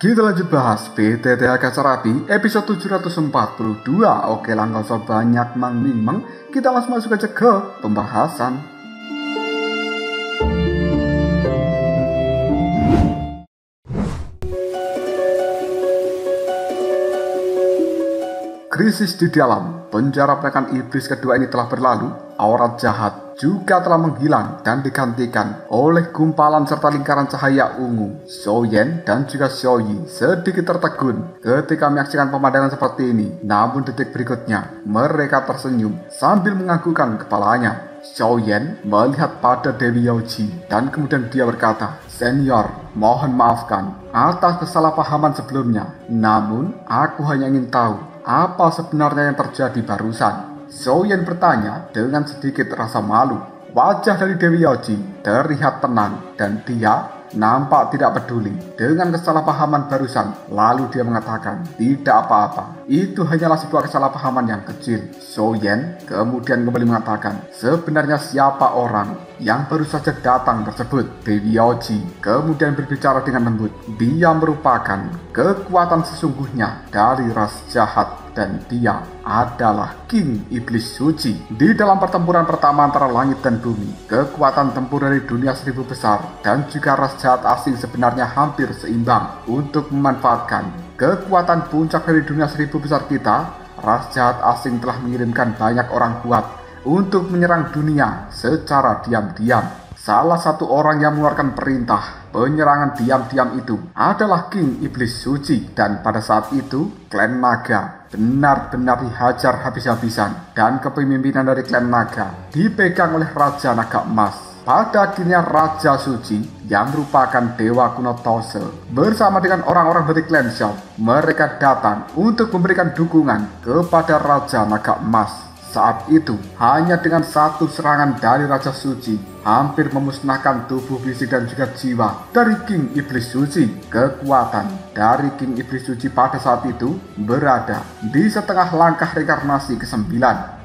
Kita lanjut bahas PTTH Serapi episode 742. Oke lah, gak usah banyak mang-ming-mang, kita langsung masuk aja ke pembahasan. Krisis di dalam penjara penekan iblis kedua ini telah berlalu. Aurat jahat juga telah menghilang dan digantikan oleh gumpalan serta lingkaran cahaya ungu. Xiaoyan dan juga Xiaoyi sedikit tertegun ketika menyaksikan pemandangan seperti ini. Namun detik berikutnya mereka tersenyum sambil menganggukkan kepalanya. Xiaoyan melihat pada Dewi Yaoji dan kemudian dia berkata, "Senior, mohon maafkan atas kesalahpahaman sebelumnya. Namun aku hanya ingin tahu apa sebenarnya yang terjadi barusan." Xiaoyan bertanya dengan sedikit rasa malu. Wajah dari Dewi Yaoji terlihat tenang dan dia nampak tidak peduli dengan kesalahpahaman barusan. Lalu dia mengatakan, "Tidak apa-apa, itu hanyalah sebuah kesalahpahaman yang kecil." Xiaoyan kemudian kembali mengatakan, "Sebenarnya siapa orang yang baru saja datang tersebut?" Dewi Yaoji kemudian berbicara dengan lembut. Dia merupakan kekuatan sesungguhnya dari ras jahat dan dia adalah King Iblis Suci. Di dalam pertempuran pertama antara langit dan bumi, kekuatan tempur dari dunia seribu besar dan juga ras jahat asing sebenarnya hampir seimbang. Untuk memanfaatkan kekuatan puncak dari dunia seribu besar kita, ras jahat asing telah mengirimkan banyak orang kuat untuk menyerang dunia secara diam-diam. Salah satu orang yang mengeluarkan perintah penyerangan diam-diam itu adalah King Iblis Suci, dan pada saat itu klan Naga benar-benar dihajar habis-habisan dan kepemimpinan dari klan Naga dipegang oleh Raja Naga Emas. Pada akhirnya Raja Suci yang merupakan Dewa Kuno Tose bersama dengan orang-orang dari klan Xiao, mereka datang untuk memberikan dukungan kepada Raja Naga Emas. Saat itu, hanya dengan satu serangan dari Raja Suci, hampir memusnahkan tubuh fisik dan juga jiwa dari King Iblis Suci. Kekuatan dari King Iblis Suci pada saat itu berada di setengah langkah reinkarnasi ke-9.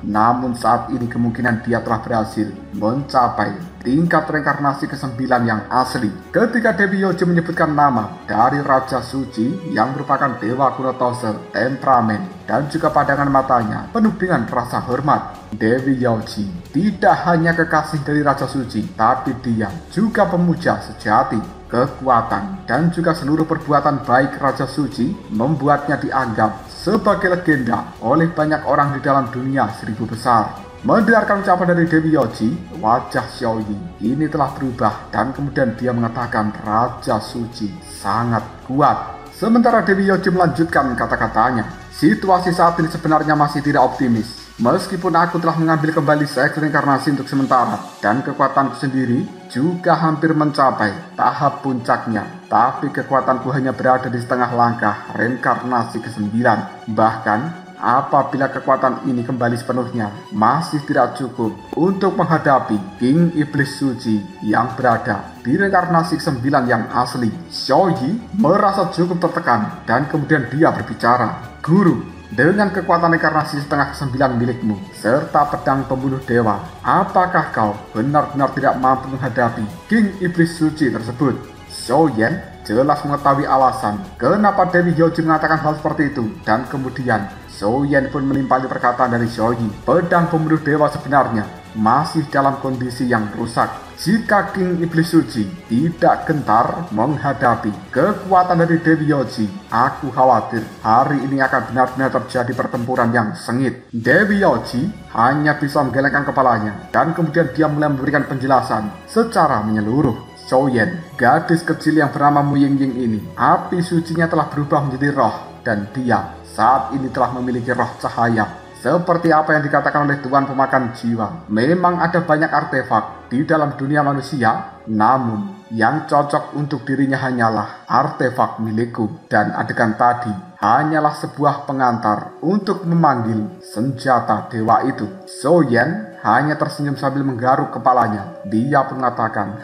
Namun saat ini kemungkinan dia telah berhasil mencapai tingkat reinkarnasi ke-9 yang asli. Ketika Dewi Yaoji menyebutkan nama dari Raja Suci yang merupakan Dewa Kuno Tose, temperamen dan juga pandangan matanya penuh dengan rasa hormat. Dewi Yaoji tidak hanya kekasih dari Raja Suci, tapi dia juga pemuja sejati. Kekuatan dan juga seluruh perbuatan baik Raja Suci membuatnya dianggap sebagai legenda oleh banyak orang di dalam dunia seribu besar. Mendengarkan ucapan dari Dewi Yaoji, wajah Xiaoyi ini telah berubah dan kemudian dia mengatakan Raja Suci sangat kuat. Sementara Dewi Yaoji melanjutkan kata-katanya, "Situasi saat ini sebenarnya masih tidak optimis. Meskipun aku telah mengambil kembali seks reinkarnasi untuk sementara dan kekuatanku sendiri juga hampir mencapai tahap puncaknya, tapi kekuatanku hanya berada di setengah langkah reinkarnasi ke-9. Bahkan apabila kekuatan ini kembali sepenuhnya, masih tidak cukup untuk menghadapi King Iblis Suci yang berada di reinkarnasi ke-9 yang asli." Xiaoyi merasa cukup tertekan dan kemudian dia berbicara, "Guru, dengan kekuatan reinkarnasi setengah ke-9 milikmu serta pedang pembunuh dewa, apakah kau benar-benar tidak mampu menghadapi King Iblis Suci tersebut?" Xiaoyan jelas mengetahui alasan kenapa Dewi Yaoji mengatakan hal seperti itu, dan kemudian Xiaoyan pun menimpali perkataan dari Xiaoyi. Pedang pembunuh dewa sebenarnya masih dalam kondisi yang rusak. Jika King Iblis Suci tidak gentar menghadapi kekuatan dari Dewi Yaoji, aku khawatir hari ini akan benar-benar terjadi pertempuran yang sengit. Dewi Yaoji hanya bisa menggelengkan kepalanya dan kemudian dia mulai memberikan penjelasan secara menyeluruh. Xiaoyan, gadis kecil yang bernama Mu Yingying ini, api sucinya telah berubah menjadi roh dan dia saat ini telah memiliki roh cahaya. Seperti apa yang dikatakan oleh Tuan Pemakan Jiwa, memang ada banyak artefak di dalam dunia manusia, namun yang cocok untuk dirinya hanyalah artefak milikku, dan adegan tadi hanyalah sebuah pengantar untuk memanggil senjata dewa itu." Xiaoyan hanya tersenyum sambil menggaruk kepalanya. Dia pun mengatakan,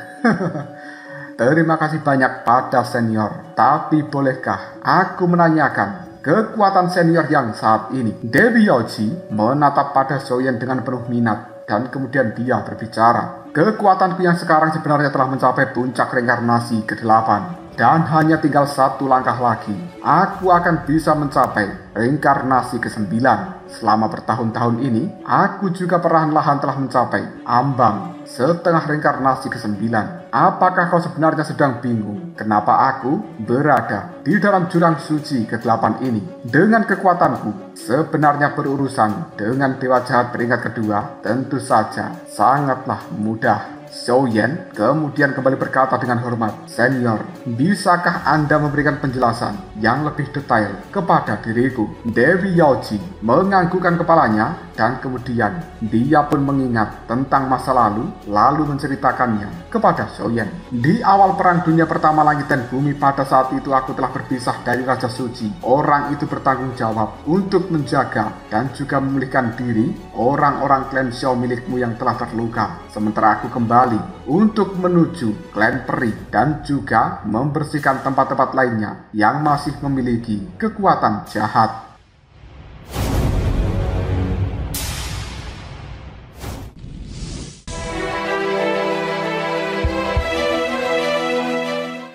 "Terima kasih banyak pada senior, tapi bolehkah aku menanyakan kekuatan senior yang saat ini?" Dewi Yaoji menatap pada Xiaoyan dengan penuh minat dan kemudian dia berbicara, "Kekuatanku yang sekarang sebenarnya telah mencapai puncak reinkarnasi ke-8. dan hanya tinggal satu langkah lagi. Aku akan bisa mencapai reinkarnasi ke-9. Selama bertahun-tahun ini, aku juga perlahan-lahan telah mencapai ambang setengah reinkarnasi ke-9. Apakah kau sebenarnya sedang bingung kenapa aku berada di dalam jurang suci ke-8 ini? Dengan kekuatanku sebenarnya berurusan dengan dewa jahat peringkat kedua tentu saja sangatlah mudah. Zhou Yan kemudian kembali berkata dengan hormat, "Senior, bisakah Anda memberikan penjelasan yang lebih detail kepada diriku?" Dewi Yaoji menganggukkan kepalanya dan kemudian dia pun mengingat tentang masa lalu menceritakannya kepada Zhou Yan. "Di awal perang dunia pertama langit dan bumi, pada saat itu aku telah berpisah dari Raja Suci. Orang itu bertanggung jawab untuk menjaga dan juga memulihkan diri orang-orang klan Xiao milikmu yang telah terluka. Sementara aku kembali untuk menuju klan peri dan juga membersihkan tempat-tempat lainnya yang masih memiliki kekuatan jahat."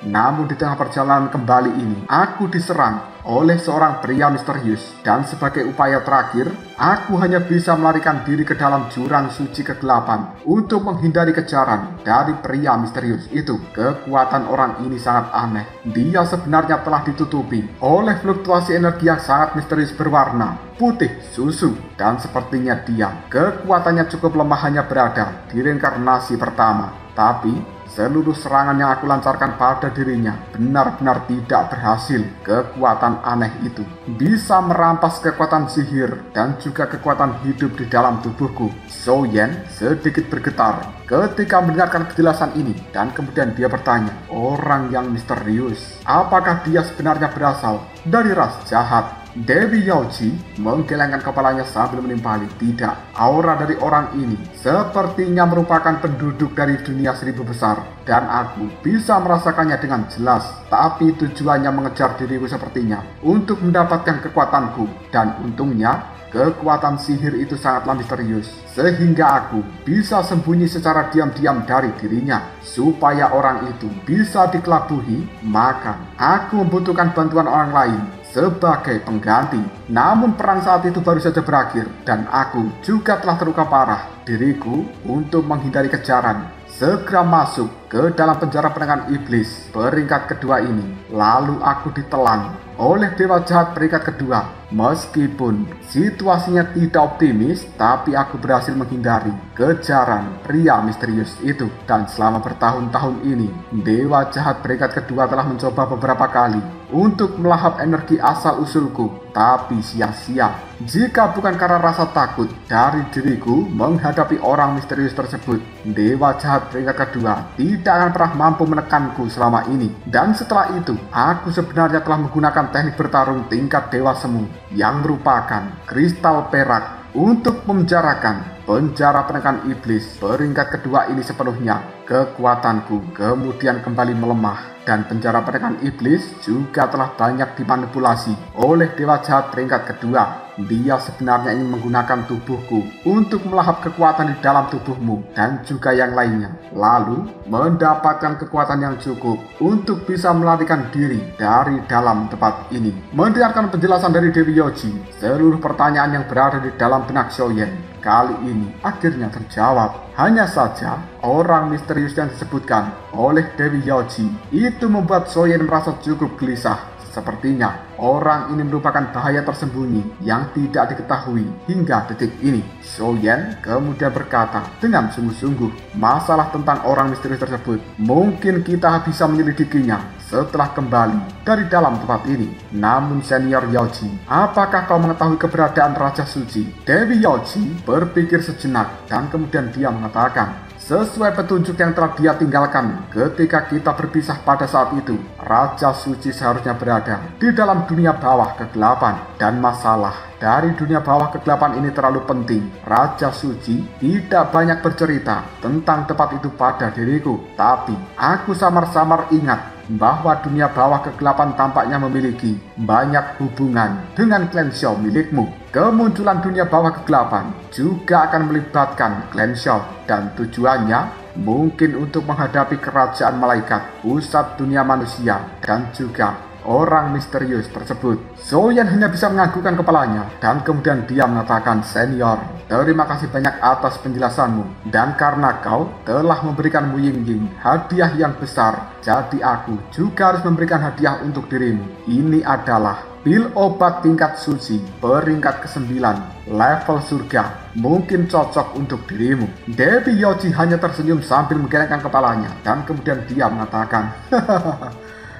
Namun di tengah perjalanan kembali ini, aku diserang oleh seorang pria misterius, dan sebagai upaya terakhir, aku hanya bisa melarikan diri ke dalam jurang suci ke-8 untuk menghindari kejaran dari pria misterius itu. Kekuatan orang ini sangat aneh. Dia sebenarnya telah ditutupi oleh fluktuasi energi yang sangat misterius berwarna putih susu, dan sepertinya dia kekuatannya cukup lemah hanya berada di reinkarnasi pertama. Tapi seluruh serangan yang aku lancarkan pada dirinya benar-benar tidak berhasil. Kekuatan aneh itu bisa merampas kekuatan sihir dan juga kekuatan hidup di dalam tubuhku. Zhou Yan sedikit bergetar ketika mendengarkan kejelasan ini, dan kemudian dia bertanya, "Orang yang misterius, apakah dia sebenarnya berasal dari ras jahat?" Dewi Yaoji menggelengkan kepalanya sambil menimpali, "Tidak, aura dari orang ini sepertinya merupakan penduduk dari dunia 1000 besar, dan aku bisa merasakannya dengan jelas. Tapi tujuannya mengejar diriku sepertinya untuk mendapatkan kekuatanku, dan untungnya kekuatan sihir itu sangatlah misterius, sehingga aku bisa sembunyi secara diam-diam dari dirinya. Supaya orang itu bisa dikelabuhi, maka aku membutuhkan bantuan orang lain sebagai pengganti. Namun perang saat itu baru saja berakhir, dan aku juga telah terluka parah. Diriku untuk menghindari kejaran segera masuk ke dalam penjara penengan iblis peringkat kedua ini. Lalu aku ditelan oleh dewa jahat peringkat kedua. Meskipun situasinya tidak optimis, tapi aku berhasil menghindari kejaran pria misterius itu. Dan selama bertahun-tahun ini, dewa jahat peringkat kedua telah mencoba beberapa kali untuk melahap energi asal-usulku, tapi sia-sia. Jika bukan karena rasa takut dari diriku menghadapi orang misterius tersebut, dewa jahat peringkat kedua tidak akan pernah mampu menekanku selama ini. Dan setelah itu, aku sebenarnya telah menggunakan teknik bertarung tingkat dewa semu, yang merupakan kristal perak, untuk memenjarakan penjara penekan iblis peringkat kedua ini sepenuhnya. Kekuatanku kemudian kembali melemah, dan penjara penekan iblis juga telah banyak dimanipulasi oleh dewa jahat peringkat kedua. Dia sebenarnya ingin menggunakan tubuhku untuk melahap kekuatan di dalam tubuhmu dan juga yang lainnya, lalu mendapatkan kekuatan yang cukup untuk bisa melarikan diri dari dalam tempat ini. Mendengarkan penjelasan dari Dewi Yaoji, seluruh pertanyaan yang berada di dalam benak Zhou Yan kali ini akhirnya terjawab. Hanya saja orang misterius yang disebutkan oleh Dewi Yaoji itu membuat Zhou Yan merasa cukup gelisah. Sepertinya orang ini merupakan bahaya tersembunyi yang tidak diketahui hingga detik ini. Zhou Yan kemudian berkata dengan sungguh-sungguh, "Masalah tentang orang misterius tersebut mungkin kita bisa menyelidikinya setelah kembali dari dalam tempat ini. Namun Senior Yaoji, apakah kau mengetahui keberadaan Raja Suci?" Dewi Yaoji berpikir sejenak dan kemudian dia mengatakan, "Sesuai petunjuk yang telah dia tinggalkan ketika kita berpisah pada saat itu, Raja Suci seharusnya berada di dalam dunia bawah ke-8. Dan masalah dari dunia bawah ke-8 ini terlalu penting. Raja Suci tidak banyak bercerita tentang tempat itu pada diriku. Tapi aku samar-samar ingat bahwa dunia bawah ke-8 tampaknya memiliki banyak hubungan dengan klan Xiao milikmu. Kemunculan dunia bawah ke-8 juga akan melibatkan klan Xiao, dan tujuannya Mungkin untuk menghadapi kerajaan malaikat, pusat dunia manusia, dan juga orang misterius tersebut. Soyen hanya bisa menganggukkan kepalanya dan kemudian dia mengatakan, "Senior, terima kasih banyak atas penjelasanmu. Dan karena kau telah memberikan Mu Ying hadiah yang besar, jadi aku juga harus memberikan hadiah untuk dirimu. Ini adalah pil obat tingkat suci peringkat ke-9 level surga. Mungkin cocok untuk dirimu." Dewi Yoji hanya tersenyum sambil menggelengkan kepalanya dan kemudian dia mengatakan,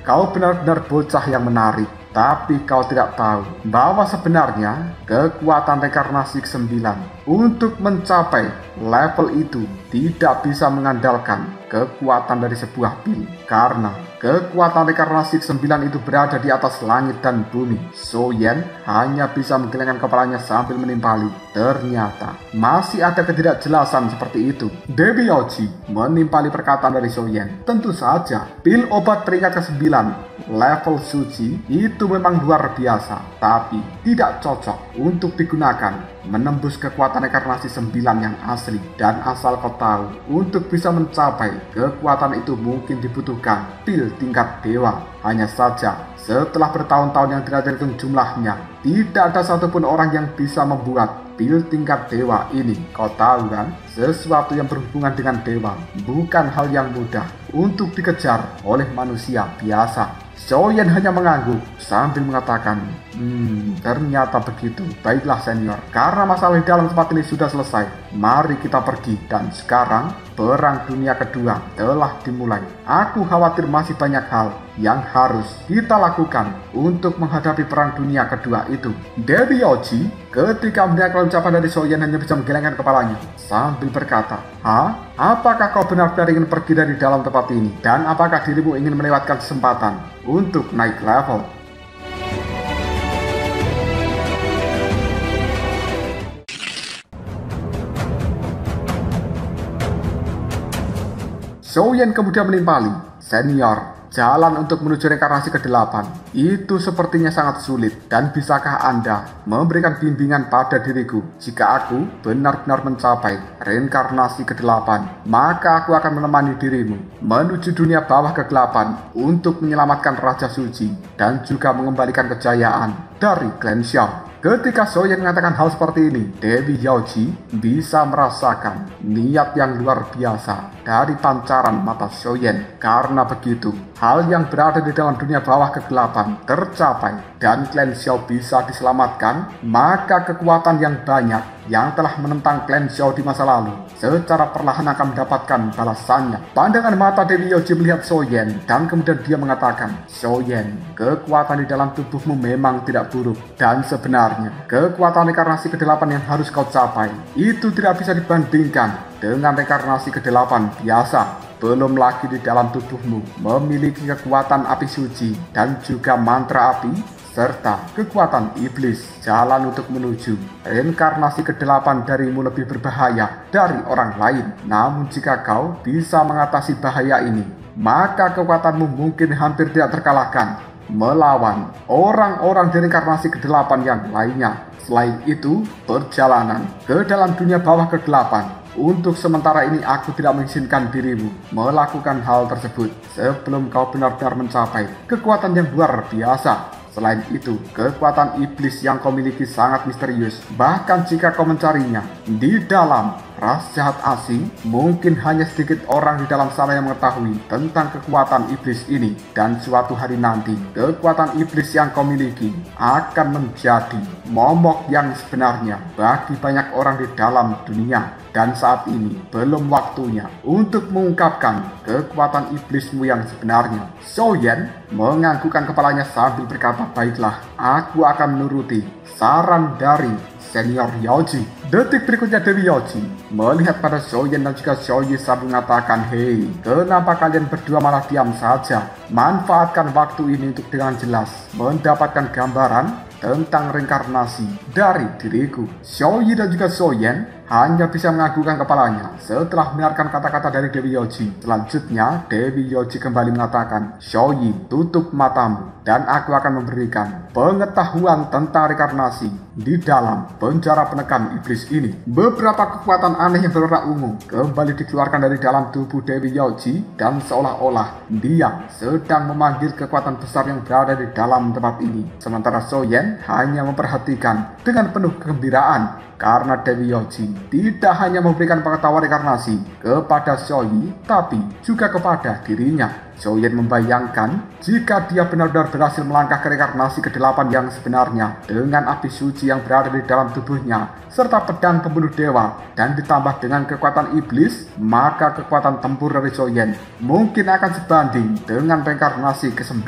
"Kau benar-benar bocah yang menarik. Tapi kau tidak tahu bahwa sebenarnya kekuatan reinkarnasi ke-9 untuk mencapai level itu tidak bisa mengandalkan kekuatan dari sebuah pil. Karena kekuatan reinkarnasi ke-9 itu berada di atas langit dan bumi." Soyen hanya bisa menggelengkan kepalanya sambil menimpali. Ternyata masih ada ketidakjelasan seperti itu. Dewi Yoji menimpali perkataan dari Soyen. Tentu saja pil obat peringkat ke-9 level suci itu memang luar biasa, tapi tidak cocok untuk digunakan menembus kekuatan reinkarnasi 9 yang asli. Dan asal kau tahu, untuk bisa mencapai kekuatan itu mungkin dibutuhkan pil tingkat dewa. Hanya saja setelah bertahun-tahun yang tidak terhitung jumlahnya, tidak ada satupun orang yang bisa membuat pil tingkat dewa ini. Kau tahu kan, sesuatu yang berhubungan dengan dewa bukan hal yang mudah untuk dikejar oleh manusia biasa. Soyen hanya mengangguk sambil mengatakan, ternyata begitu. Baiklah senior, karena masalah di dalam tempat ini sudah selesai, mari kita pergi. Dan sekarang perang dunia kedua telah dimulai. Aku khawatir masih banyak hal yang harus kita lakukan untuk menghadapi perang dunia kedua itu. Dewi Yoji ketika mendengar ucapan dari Soyen hanya bisa menggelengkan kepalanya sambil berkata, apakah kau benar-benar ingin pergi dari dalam tempat ini? Dan apakah dirimu ingin melewatkan kesempatan untuk naik level? Soyen kemudian menimpali, "Senior, jalan untuk menuju reinkarnasi ke-8 itu sepertinya sangat sulit. Dan bisakah Anda memberikan bimbingan pada diriku? Jika aku benar-benar mencapai reinkarnasi ke-8, maka aku akan menemani dirimu menuju dunia bawah ke-8 untuk menyelamatkan Raja Suci dan juga mengembalikan kejayaan dari Clan Xiao." Ketika Soyen mengatakan hal seperti ini, Dewi Yoji bisa merasakan niat yang luar biasa dari pancaran mata Soyen. Karena begitu, hal yang berada di dalam dunia bawah ke-8 tercapai dan Clan Xiao bisa diselamatkan, maka kekuatan yang banyak yang telah menentang Clan Xiao di masa lalu secara perlahan akan mendapatkan balasannya. Pandangan mata Dewi Yoji melihat Soyen dan kemudian dia mengatakan, "Soyen, kekuatan di dalam tubuhmu memang tidak buruk. Dan sebenarnya kekuatan reinkarnasi ke-8 yang harus kau capai itu tidak bisa dibandingkan dengan reinkarnasi ke-8 biasa. Belum lagi di dalam tubuhmu memiliki kekuatan api suci dan juga mantra api serta kekuatan iblis. Jalan untuk menuju reinkarnasi ke-8 darimu lebih berbahaya dari orang lain. Namun jika kau bisa mengatasi bahaya ini, maka kekuatanmu mungkin hampir tidak terkalahkan melawan orang-orang dari reinkarnasi ke-8 yang lainnya. Selain itu, perjalanan ke dalam dunia bawah ke-8 untuk sementara ini aku tidak mengizinkan dirimu melakukan hal tersebut sebelum kau benar-benar mencapai kekuatan yang luar biasa. Selain itu, kekuatan iblis yang kau miliki sangat misterius. Bahkan jika kau mencarinya di dalam ras jahat asing, mungkin hanya sedikit orang di dalam sana yang mengetahui tentang kekuatan iblis ini. Dan suatu hari nanti, kekuatan iblis yang kau miliki akan menjadi momok yang sebenarnya bagi banyak orang di dalam dunia. Dan saat ini belum waktunya untuk mengungkapkan kekuatan iblismu yang sebenarnya." Soyen menganggukkan kepalanya sambil berkata, "Baiklah, aku akan menuruti saran dari senior Yoji." Detik berikutnya Dewi Yoji melihat pada Soyen dan juga Xiaoyi sambil mengatakan, "Hei, kenapa kalian berdua malah diam saja? Manfaatkan waktu ini untuk dengan jelas mendapatkan gambaran tentang reinkarnasi dari diriku." Xiaoyi dan juga Soyen hanya bisa menganggukkan kepalanya setelah mendengarkan kata-kata dari Dewi Yoji. Selanjutnya, Dewi Yoji kembali mengatakan, Xiaoyin, tutup matamu dan aku akan memberikan pengetahuan tentang reinkarnasi di dalam penjara penekan iblis ini. Beberapa kekuatan aneh yang berwarna ungu kembali dikeluarkan dari dalam tubuh Dewi Yoji dan seolah-olah dia sedang memanggil kekuatan besar yang berada di dalam tempat ini. Sementara Xiaoyan hanya memperhatikan dengan penuh kegembiraan karena Dewi Yoji tidak hanya memberikan pengetahuan reinkarnasi kepada Xiaoyi, tapi juga kepada dirinya. Xiaoyan membayangkan jika dia benar-benar berhasil melangkah ke reinkarnasi ke-8 yang sebenarnya dengan api suci yang berada di dalam tubuhnya serta pedang pembunuh dewa dan ditambah dengan kekuatan iblis, maka kekuatan tempur dari Xiaoyan mungkin akan sebanding dengan reinkarnasi ke-9.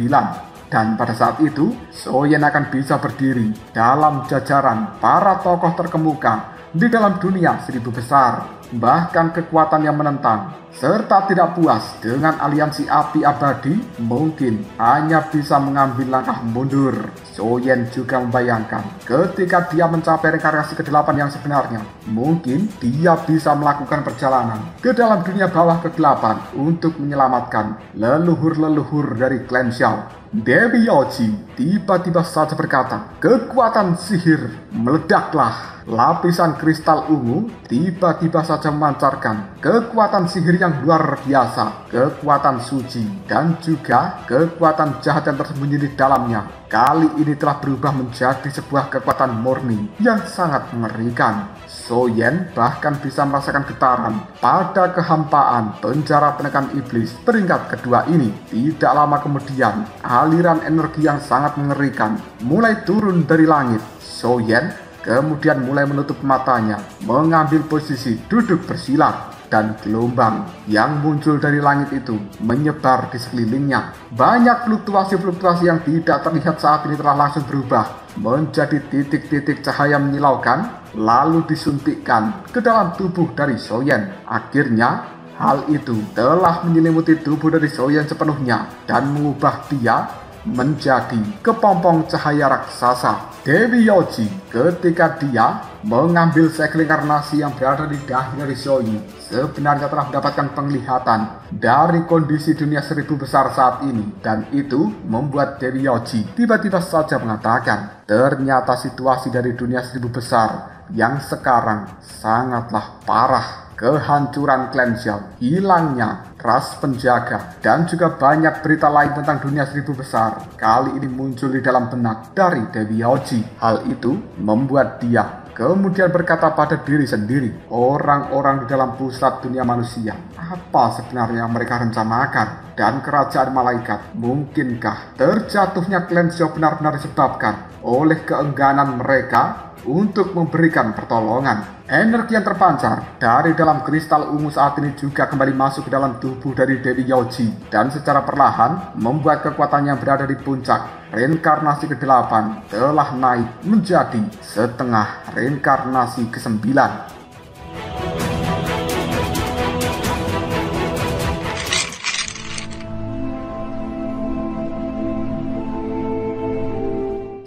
Dan pada saat itu, Xiaoyan akan bisa berdiri dalam jajaran para tokoh terkemuka di dalam dunia 1000 besar. Bahkan kekuatan yang menentang serta tidak puas dengan aliansi api abadi mungkin hanya bisa mengambil langkah mundur. Xiaoyan juga membayangkan ketika dia mencapai reinkarnasi ke-8 yang sebenarnya, mungkin dia bisa melakukan perjalanan ke dalam dunia bawah ke-8 untuk menyelamatkan leluhur-leluhur dari klan Xiao. Dewi Yoji tiba-tiba saja berkata, kekuatan sihir meledaklah. Lapisan kristal ungu tiba-tiba saja memancarkan kekuatan sihir yang luar biasa, kekuatan suci, dan juga kekuatan jahat yang tersembunyi di dalamnya. Kali ini telah berubah menjadi sebuah kekuatan murni yang sangat mengerikan. Xiaoyan bahkan bisa merasakan getaran pada kehampaan penjara penekan iblis peringkat kedua ini. Tidak lama kemudian, aliran energi yang sangat mengerikan mulai turun dari langit. Xiaoyan kemudian mulai menutup matanya, mengambil posisi duduk bersila, dan gelombang yang muncul dari langit itu menyebar di sekelilingnya. Banyak fluktuasi-fluktuasi yang tidak terlihat saat ini telah langsung berubah menjadi titik-titik cahaya menyilaukan, lalu disuntikkan ke dalam tubuh dari Xiaoyan. Akhirnya, hal itu telah menyelimuti tubuh dari Xiaoyan sepenuhnya dan mengubah dia menjadi kepompong cahaya raksasa. Dewi Yoji ketika dia mengambil segel inkarnasi yang berada di dahi dari Xiaoyi sebenarnya telah mendapatkan penglihatan dari kondisi dunia 1000 besar saat ini, dan itu membuat Dewi Yoji tiba-tiba saja mengatakan ternyata situasi dari dunia 1000 besar yang sekarang sangatlah parah. Kehancuran klan Xiao, hilangnya ras penjaga, dan juga banyak berita lain tentang dunia 1000 besar kali ini muncul di dalam benak dari Dewi Yoji. Hal itu membuat dia kemudian berkata pada diri sendiri, orang-orang di dalam pusat dunia manusia, apa sebenarnya yang mereka rencanakan? Dan kerajaan malaikat, mungkinkah terjatuhnya klan Xiao benar-benar disebabkan oleh keengganan mereka untuk memberikan pertolongan? Energi yang terpancar dari dalam kristal ungu saat ini juga kembali masuk ke dalam tubuh dari Dewi Yoji dan secara perlahan membuat kekuatan yang berada di puncak reinkarnasi ke-8 telah naik menjadi setengah reinkarnasi ke-9.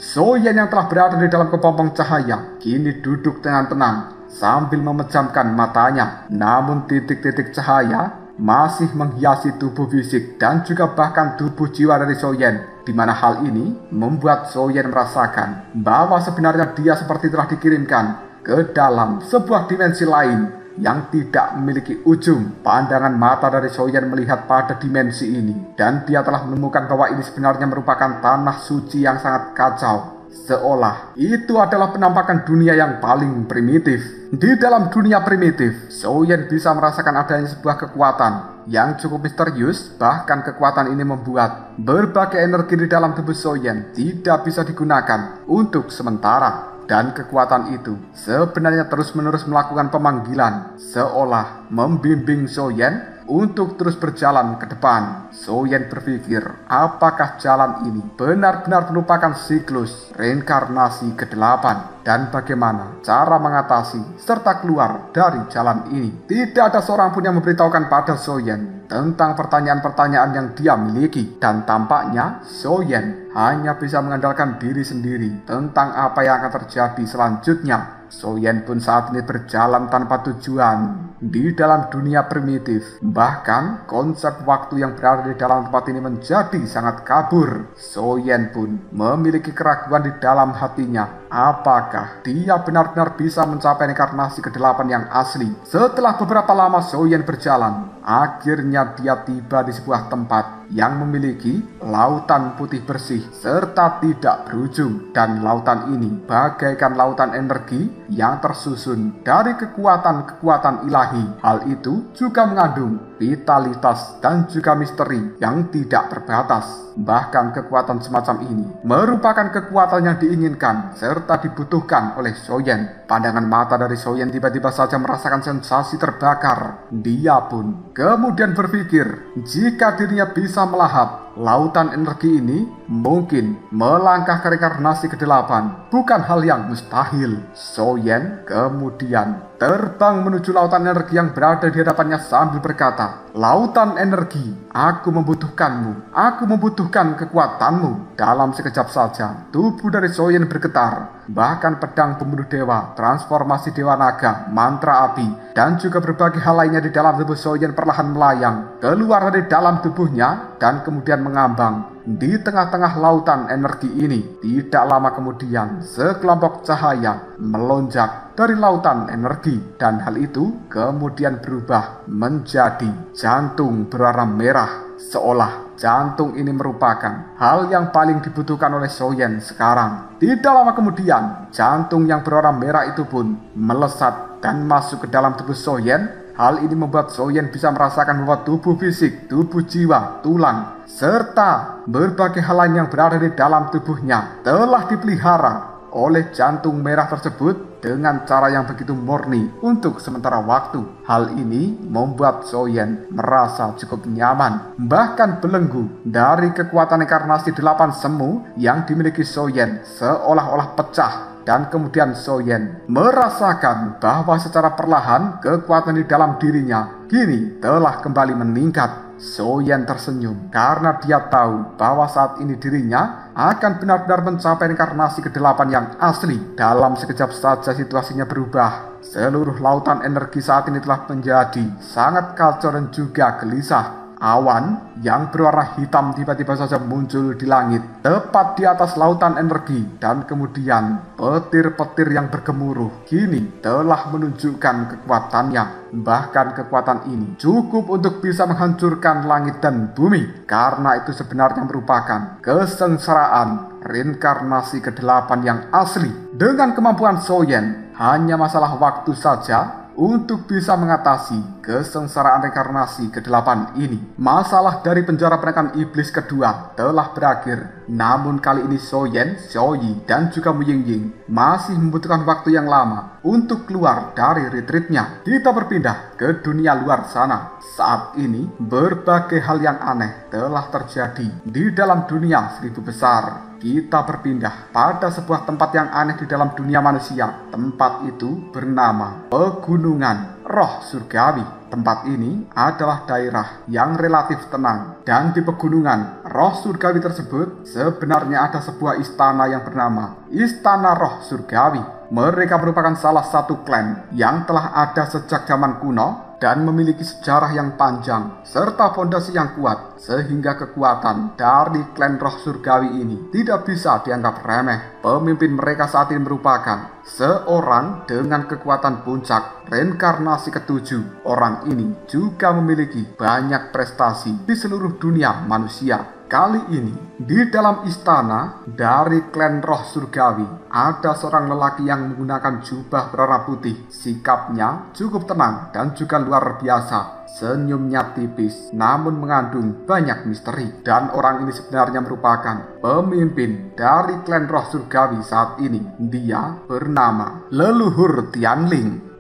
Xiaoyan yang telah berada di dalam kepompong cahaya kini duduk dengan tenang sambil memejamkan matanya. Namun titik-titik cahaya masih menghiasi tubuh fisik dan juga bahkan tubuh jiwa dari Xiaoyan, di mana hal ini membuat Xiaoyan merasakan bahwa sebenarnya dia seperti telah dikirimkan ke dalam sebuah dimensi lain yang tidak memiliki ujung. Pandangan mata dari Xiaoyan melihat pada dimensi ini, dan dia telah menemukan bahwa ini sebenarnya merupakan tanah suci yang sangat kacau, seolah itu adalah penampakan dunia yang paling primitif. Di dalam dunia primitif, Xiaoyan bisa merasakan adanya sebuah kekuatan yang cukup misterius. Bahkan kekuatan ini membuat berbagai energi di dalam tubuh Xiaoyan tidak bisa digunakan untuk sementara. Dan kekuatan itu sebenarnya terus-menerus melakukan pemanggilan, seolah membimbing Xiaoyan untuk terus berjalan ke depan. Xiaoyan berpikir, apakah jalan ini benar-benar merupakan siklus reinkarnasi ke-8, dan bagaimana cara mengatasi serta keluar dari jalan ini. Tidak ada seorang pun yang memberitahukan pada Xiaoyan tentang pertanyaan-pertanyaan yang dia miliki, dan tampaknya Xiaoyan hanya bisa mengandalkan diri sendiri tentang apa yang akan terjadi selanjutnya. Soyen pun saat ini berjalan tanpa tujuan di dalam dunia primitif. Bahkan konsep waktu yang berada di dalam tempat ini menjadi sangat kabur. Soyen pun memiliki keraguan di dalam hatinya. Apakah dia benar-benar bisa mencapai inkarnasi ke-8 yang asli? Setelah beberapa lama Soyen berjalan, akhirnya dia tiba di sebuah tempat yang memiliki lautan putih bersih serta tidak berujung, dan lautan ini bagaikan lautan energi yang tersusun dari kekuatan-kekuatan ilahi. Hal itu juga mengandung vitalitas dan juga misteri yang tidak terbatas. Bahkan kekuatan semacam ini merupakan kekuatan yang diinginkan serta dibutuhkan oleh Soyen. Pandangan mata dari Soyen tiba-tiba saja merasakan sensasi terbakar. Dia pun kemudian berpikir jika dirinya bisa melahap lautan energi ini, mungkin melangkah ke reinkarnasi ke-8 bukan hal yang mustahil. Soyen kemudian terbang menuju lautan energi yang berada di hadapannya sambil berkata, "Lautan energi, aku membutuhkanmu. Aku membutuhkan kekuatanmu." Dalam sekejap saja, tubuh dari Soyen bergetar. Bahkan pedang pembunuh dewa, transformasi dewa naga, mantra api, dan juga berbagai hal lainnya di dalam tubuh Soyen perlahan melayang keluar dari dalam tubuhnya dan kemudian mengambang di tengah-tengah lautan energi ini. Tidak lama kemudian, sekelompok cahaya melonjak dari lautan energi, dan hal itu kemudian berubah menjadi jantung berwarna merah. Seolah jantung ini merupakan hal yang paling dibutuhkan oleh Soyen sekarang. Tidak lama kemudian, jantung yang berwarna merah itu pun melesat dan masuk ke dalam tubuh Soyen. Hal ini membuat Soyen bisa merasakan bahwa tubuh fisik, tubuh jiwa, tulang, serta berbagai hal lain yang berada di dalam tubuhnya telah dipelihara oleh jantung merah tersebut dengan cara yang begitu murni untuk sementara waktu. Hal ini membuat Soyen merasa cukup nyaman. Bahkan belenggu dari kekuatan inkarnasi 8 semu yang dimiliki Soyen seolah-olah pecah. Dan kemudian Soyen merasakan bahwa secara perlahan kekuatan di dalam dirinya kini telah kembali meningkat. Soyen tersenyum karena dia tahu bahwa saat ini dirinya akan benar-benar mencapai inkarnasi ke-8 yang asli. Dalam sekejap saja situasinya berubah. Seluruh lautan energi saat ini telah menjadi sangat kacau dan juga gelisah. Awan yang berwarna hitam tiba-tiba saja muncul di langit tepat di atas lautan energi, dan kemudian petir-petir yang bergemuruh kini telah menunjukkan kekuatannya. Bahkan kekuatan ini cukup untuk bisa menghancurkan langit dan bumi, karena itu sebenarnya merupakan kesengsaraan reinkarnasi ke-8 yang asli. Dengan kemampuan Soyen, hanya masalah waktu saja untuk bisa mengatasi kesengsaraan reinkarnasi ke-8 ini. Masalah dari penjara penekan iblis kedua telah berakhir. Namun kali ini Soyen, Xiaoyi, dan juga Mu Yingying masih membutuhkan waktu yang lama untuk keluar dari retreatnya. Kita berpindah ke dunia luar sana. Saat ini berbagai hal yang aneh telah terjadi di dalam dunia seribu besar. Kita berpindah pada sebuah tempat yang aneh di dalam dunia manusia. Tempat itu bernama Pegunungan Roh Surgawi. Tempat ini adalah daerah yang relatif tenang, dan di Pegunungan Roh Surgawi tersebut sebenarnya ada sebuah istana yang bernama Istana Roh Surgawi. Mereka merupakan salah satu klan yang telah ada sejak zaman kuno dan memiliki sejarah yang panjang serta fondasi yang kuat, sehingga kekuatan dari klan Roh Surgawi ini tidak bisa dianggap remeh. Pemimpin mereka saat ini merupakan seorang dengan kekuatan puncak reinkarnasi ke-7. Orang ini juga memiliki banyak prestasi di seluruh dunia manusia. Kali ini, di dalam istana dari klan Roh Surgawi, ada seorang lelaki yang menggunakan jubah berwarna putih. Sikapnya cukup tenang dan juga luar biasa. Senyumnya tipis, namun mengandung banyak misteri. Dan orang ini sebenarnya merupakan pemimpin dari klan Roh Surgawi saat ini. Dia bernama Leluhur Tianling.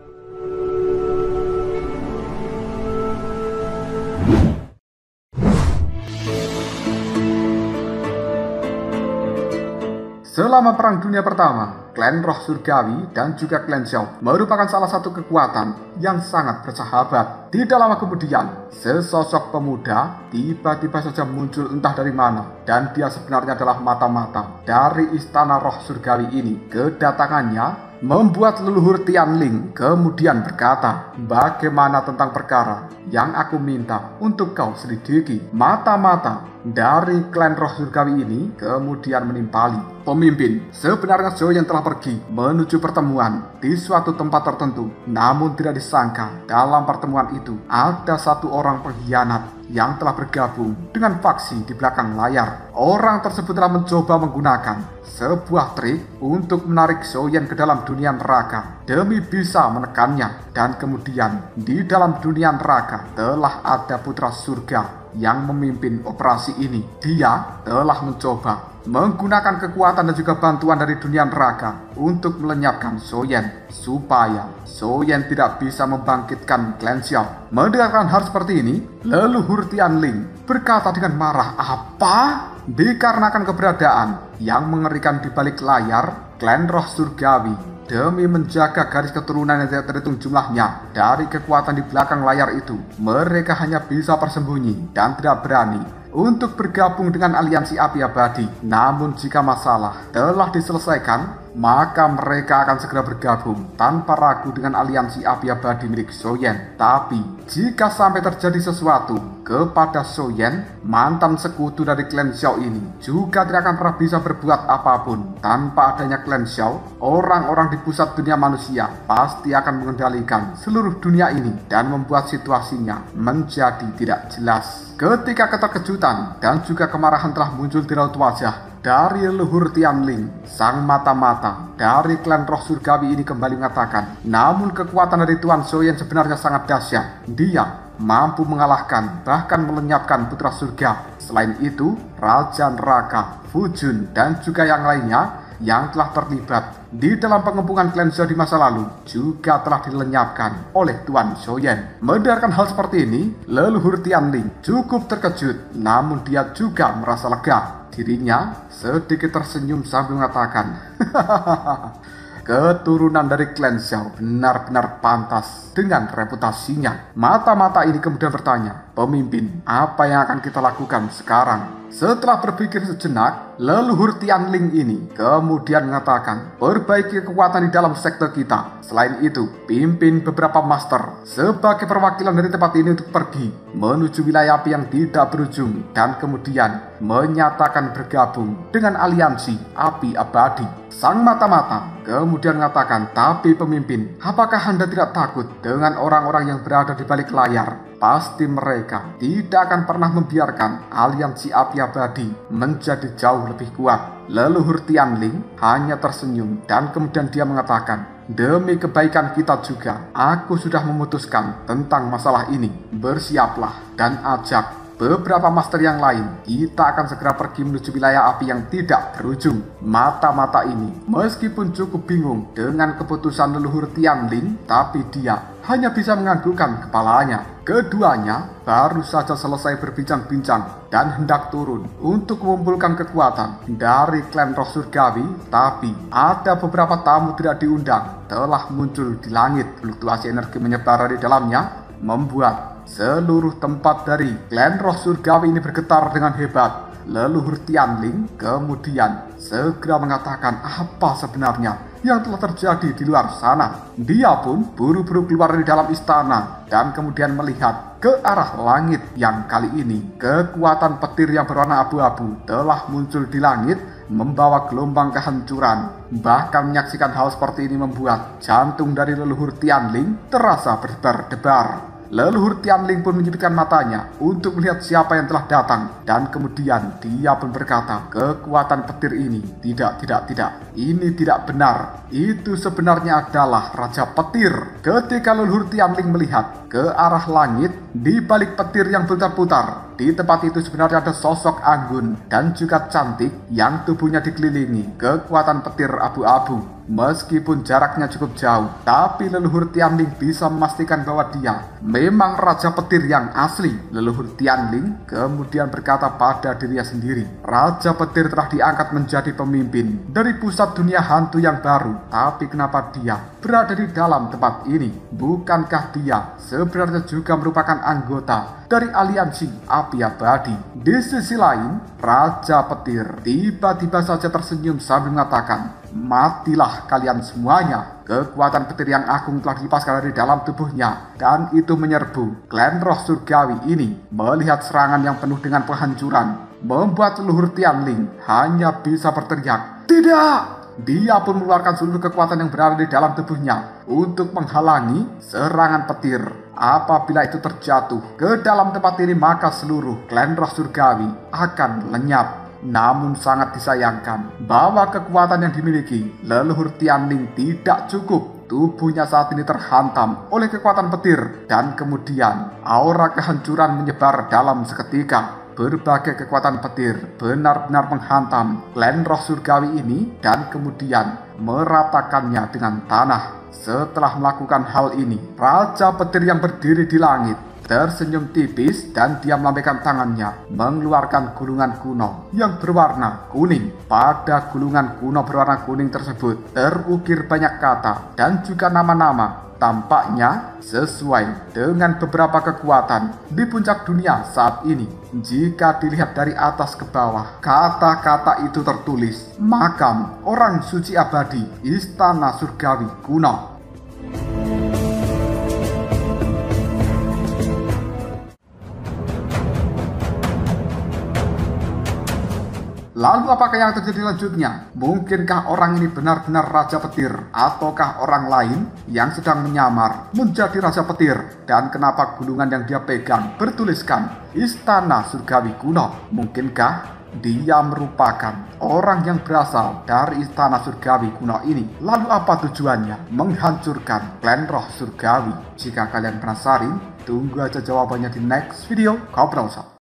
Selama Perang Dunia Pertama, klan Roh Surgawi dan juga klan Xiao merupakan salah satu kekuatan yang sangat bersahabat. Tidak lama kemudian, sesosok pemuda tiba-tiba saja muncul entah dari mana, dan dia sebenarnya adalah mata-mata dari Istana Roh Surgawi ini. Kedatangannya membuat leluhur Tianling kemudian berkata, "Bagaimana tentang perkara yang aku minta untuk kau selidiki?" Mata-mata dari klan roh surgawi ini kemudian menimpali pemimpin. Sebenarnya Zhou Yan telah pergi menuju pertemuan di suatu tempat tertentu. Namun tidak disangka dalam pertemuan itu ada satu orang pengkhianat yang telah bergabung dengan faksi di belakang layar. Orang tersebut telah mencoba menggunakan sebuah trik untuk menarik Zhou Yan ke dalam dunia neraka demi bisa menekannya. Dan kemudian di dalam dunia neraka telah ada putra surga yang memimpin operasi ini. Dia telah mencoba menggunakan kekuatan dan juga bantuan dari dunia neraka untuk melenyapkan Zhou Yan supaya Zhou Yan tidak bisa membangkitkan klan Xiao. Mendengarkan hal seperti ini, leluhur Tianling berkata dengan marah, "Apa?" Dikarenakan keberadaan yang mengerikan di balik layar klan roh surgawi demi menjaga garis keturunan yang tidak terhitung jumlahnya dari kekuatan di belakang layar itu, mereka hanya bisa bersembunyi dan tidak berani untuk bergabung dengan aliansi api abadi. Namun jika masalah telah diselesaikan, maka mereka akan segera bergabung tanpa ragu dengan aliansi api abadi milik Zhou Yan. Tapi jika sampai terjadi sesuatu kepada Zhou Yan, mantan sekutu dari klan Xiao ini juga tidak akan pernah bisa berbuat apapun. Tanpa adanya klan Xiao, orang-orang di pusat dunia manusia pasti akan mengendalikan seluruh dunia ini dan membuat situasinya menjadi tidak jelas. Ketika keterkejutan dan juga kemarahan telah muncul di raut wajah dari leluhur Tianling, sang mata-mata dari klan roh surgawi ini kembali mengatakan, namun kekuatan dari Tuan Zhou Yan sebenarnya sangat dahsyat. Dia mampu mengalahkan bahkan melenyapkan putra surga. Selain itu, Raja Neraka, Fu Jun, dan juga yang lainnya yang telah terlibat di dalam pengepungan klan Xiao di masa lalu juga telah dilenyapkan oleh Tuan Zhou Yan. Mendengarkan hal seperti ini, leluhur Tianling cukup terkejut, namun dia juga merasa lega. Dirinya sedikit tersenyum sambil mengatakan, keturunan dari klan Xiao benar-benar pantas dengan reputasinya. Mata-mata ini kemudian bertanya, "Pemimpin, apa yang akan kita lakukan sekarang?" Setelah berpikir sejenak, leluhur Tianling ini kemudian mengatakan, "Perbaiki kekuatan di dalam sektor kita. Selain itu, pimpin beberapa master sebagai perwakilan dari tempat ini untuk pergi menuju wilayah api yang tidak berujung dan kemudian menyatakan bergabung dengan aliansi api abadi." Sang mata-mata kemudian mengatakan, "Tapi pemimpin, apakah Anda tidak takut dengan orang-orang yang berada di balik layar? Pasti mereka tidak akan pernah membiarkan aliansi api abadi menjadi jauh lebih kuat." Leluhur Tianling hanya tersenyum dan kemudian dia mengatakan, "Demi kebaikan kita juga, aku sudah memutuskan tentang masalah ini. Bersiaplah dan ajak beberapa master yang lain. Kita akan segera pergi menuju wilayah api yang tidak berujung." Mata-mata ini meskipun cukup bingung dengan keputusan leluhur Tianling, tapi dia hanya bisa menganggukkan kepalanya. Keduanya baru saja selesai berbincang-bincang dan hendak turun untuk mengumpulkan kekuatan dari klan roh surgawi, tapi ada beberapa tamu tidak diundang telah muncul di langit. Fluktuasi energi menyebar di dalamnya membuat seluruh tempat dari klan roh surgawi ini bergetar dengan hebat. Leluhur Tianling kemudian segera mengatakan apa sebenarnya yang telah terjadi di luar sana. Dia pun buru-buru keluar dari dalam istana dan kemudian melihat ke arah langit yang kali ini kekuatan petir yang berwarna abu-abu telah muncul di langit membawa gelombang kehancuran. Bahkan menyaksikan hal seperti ini membuat jantung dari leluhur Tianling terasa berdebar-debar. Leluhur Tianling pun menyipitkan matanya untuk melihat siapa yang telah datang. Dan kemudian dia pun berkata, kekuatan petir ini tidak. Ini tidak benar. Itu sebenarnya adalah Raja Petir. Ketika leluhur Tianling melihat ke arah langit, di balik petir yang berputar-putar, di tempat itu sebenarnya ada sosok anggun dan juga cantik yang tubuhnya dikelilingi kekuatan petir abu-abu. Meskipun jaraknya cukup jauh, tapi leluhur Tianling bisa memastikan bahwa dia memang Raja Petir yang asli. Leluhur Tianling kemudian berkata pada dirinya sendiri, Raja Petir telah diangkat menjadi pemimpin dari pusat dunia hantu yang baru. Tapi kenapa dia berada di dalam tempat ini? Bukankah dia sebenarnya juga merupakan anggota dari aliansi api api abadi. Di sisi lain, Raja Petir tiba-tiba saja tersenyum sambil mengatakan, "Matilah kalian semuanya." Kekuatan petir yang agung telah dipaskan dari dalam tubuhnya, dan itu menyerbu klan roh surgawi ini. Melihat serangan yang penuh dengan penghancuran, membuat leluhur Tianling hanya bisa berteriak, "Tidak!" Dia pun mengeluarkan seluruh kekuatan yang berada di dalam tubuhnya untuk menghalangi serangan petir. Apabila itu terjatuh ke dalam tempat ini, maka seluruh klan roh surgawi akan lenyap. Namun sangat disayangkan bahwa kekuatan yang dimiliki leluhur Tianling tidak cukup. Tubuhnya saat ini terhantam oleh kekuatan petir, dan kemudian aura kehancuran menyebar dalam seketika. Berbagai kekuatan petir benar-benar menghantam klan roh surgawi ini dan kemudian meratakannya dengan tanah. Setelah melakukan hal ini, Raja Petir yang berdiri di langit tersenyum tipis dan dia melambaikan tangannya mengeluarkan gulungan kuno yang berwarna kuning. Pada gulungan kuno berwarna kuning tersebut terukir banyak kata dan juga nama-nama. Tampaknya sesuai dengan beberapa kekuatan di puncak dunia saat ini. Jika dilihat dari atas ke bawah, kata-kata itu tertulis, "Makam orang suci abadi, istana surgawi kuno." Lalu apakah yang terjadi selanjutnya? Mungkinkah orang ini benar-benar Raja Petir? Ataukah orang lain yang sedang menyamar menjadi Raja Petir? Dan kenapa gulungan yang dia pegang bertuliskan Istana Surgawi Kuno? Mungkinkah dia merupakan orang yang berasal dari Istana Surgawi Kuno ini? Lalu apa tujuannya? Menghancurkan klan roh surgawi. Jika kalian penasaran, tunggu aja jawabannya di next video. Kau browser.